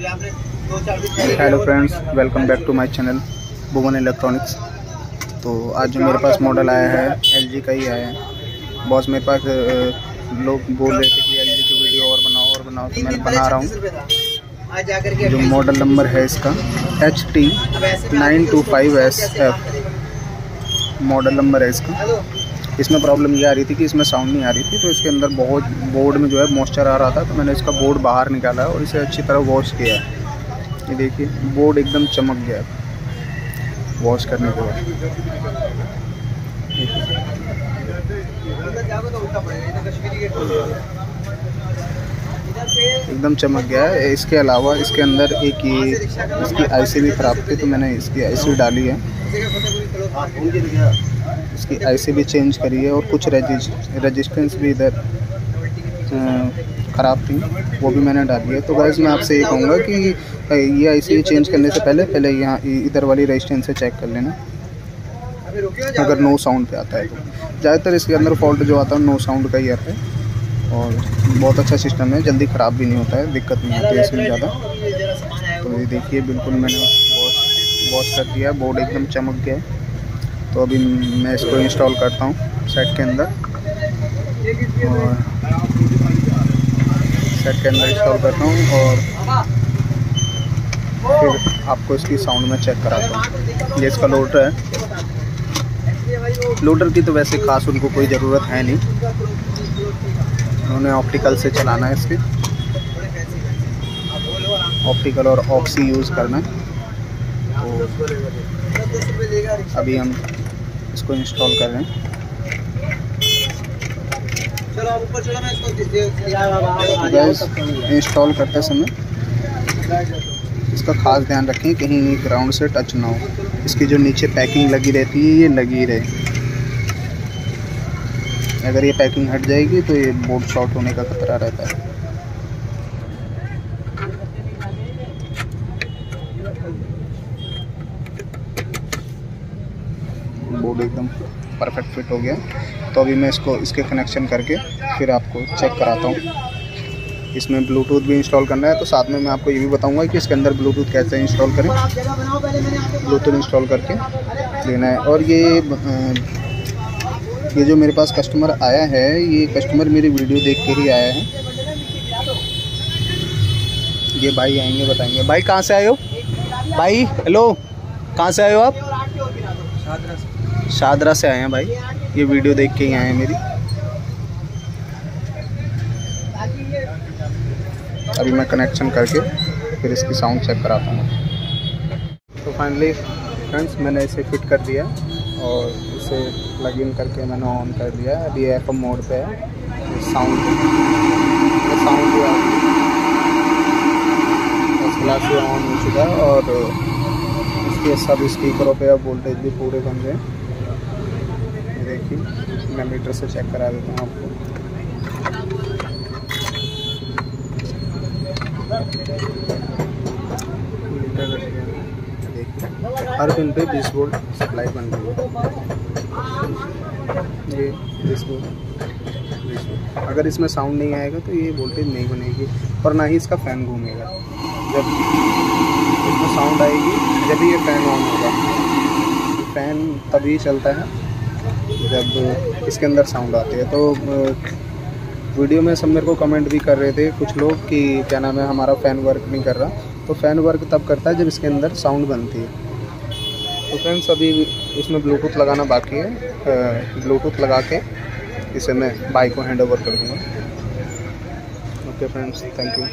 Hello friends, welcome back to my channel Bhuvan electronics. तो आज जो मेरे पास मॉडल आया है LG का ही आया है। बॉस मेरे पास लोग बोल रहे थे कि LG की वीडियो और बनाओ, तो मैं बना रहा हूँ। जो मॉडल नंबर है इसका HT925SF मॉडल नंबर है इसका। इसमें प्रॉब्लम ये आ रही थी कि इसमें साउंड नहीं आ रही थी, तो इसके अंदर बहुत बोर्ड में जो है मॉइस्चर आ रहा था। तो मैंने इसका बोर्ड बाहर निकाला है और इसे अच्छी तरह वॉश किया है। ये देखिए, बोर्ड एकदम चमक गया है वॉश करने के बाद। एकदम चमक गया है। इसके अलावा इसके अंदर एक ये इसकी IC भी ख़राब थी, तो मैंने इसकी IC डाली है। इसकी IC भी चेंज करी है और कुछ रेजिस्टेंस भी इधर ख़राब थी, वो भी मैंने डाली है। तो गाइस मैं आपसे ये कहूँगा कि ये IC चेंज करने से पहले यहाँ इधर वाली रेजिस्टेंस से चेक कर लेना, अगर नो साउंड पे आता है तो। ज़्यादातर इसके अंदर फॉल्ट जो आता है नो साउंड का ही आता है, और बहुत अच्छा सिस्टम है, जल्दी ख़राब भी नहीं होता है, दिक्कत नहीं होती है इसमें ज़्यादा। तो ये देखिए, बिल्कुल मैंने वॉश कर दिया, बोर्ड एकदम चमक गया है। तो अभी मैं इसको इंस्टॉल करता हूँ सेट के अंदर, और सेट के अंदर इंस्टॉल करता हूँ और फिर आपको इसकी साउंड में चेक कराता हूँ। ये इसका लोडर है। लोडर की तो वैसे खास उनको कोई ज़रूरत है नहीं, उन्होंने ऑप्टिकल से चलाना है। इसके ऑप्टिकल और ऑक्सी यूज़ करना है। तो अभी हम इसको इंस्टॉल कर रहे हैं। गैस इंस्टॉल करते समय इसका खास ध्यान रखें, कहीं ग्राउंड से टच ना हो। इसकी जो नीचे पैकिंग लगी रहती है, ये लगी रहे। अगर ये पैकिंग हट जाएगी तो ये बोर्ड शॉर्ट होने का खतरा रहता है। बोर्ड एकदम परफेक्ट फिट हो गया। तो अभी मैं इसको इसके कनेक्शन करके फिर आपको चेक कराता हूँ। इसमें ब्लूटूथ भी इंस्टॉल करना है, तो साथ में मैं आपको ये भी बताऊंगा कि इसके अंदर ब्लूटूथ कैसे इंस्टॉल करें। ब्लूटूथ इंस्टॉल करके लेना है। और ये जो मेरे पास कस्टमर आया है, ये कस्टमर मेरी वीडियो देख के ही आया है। ये भाई आएंगे, बताएंगे। भाई कहाँ से आए हो? भाई हेलो, कहाँ से आए हो आप? शादरा से आए हैं भाई। ये वीडियो देख के ही आए हैं मेरी। अभी मैं कनेक्शन करके फिर इसकी साउंड चेक कराता हूँ। तो फाइनली फ्रेंड्स, मैंने इसे फिट कर दिया और इसे प्लग इन करके मैंने ऑन कर दिया। अभी FM मोड पे है। साउंड जो है क्लास से ऑन हो चुका है, और इसके सब स्पीकरों पे अब वोल्टेज भी पूरे बन गए। देखिए, मैं मीटर से चेक करा देता हूँ आपको। हर पिन पे 20 वोल्ट सप्लाई बन रही है। ये 20 वोल्ट। अगर इसमें साउंड नहीं आएगा तो ये वोल्टेज नहीं बनेगी, और ना ही इसका फ़ैन घूमेगा। जब इसमें साउंड आएगी जब ये फ़ैन ऑन होगा। फ़ैन तभी चलता है जब इसके अंदर साउंड आती है। तो वीडियो में सब मेरे को कमेंट भी कर रहे थे कुछ लोग कि क्या नाम है, हमारा फ़ैन वर्क नहीं कर रहा। तो फ़ैन वर्क तब करता है जब इसके अंदर साउंड बनती है। तो फ्रेंड्स, अभी इसमें ब्लूटूथ लगाना बाकी है। ब्लूटूथ लगा के इसे मैं बाइक को हैंड ओवर कर दूँगा। Okay friends, thank you.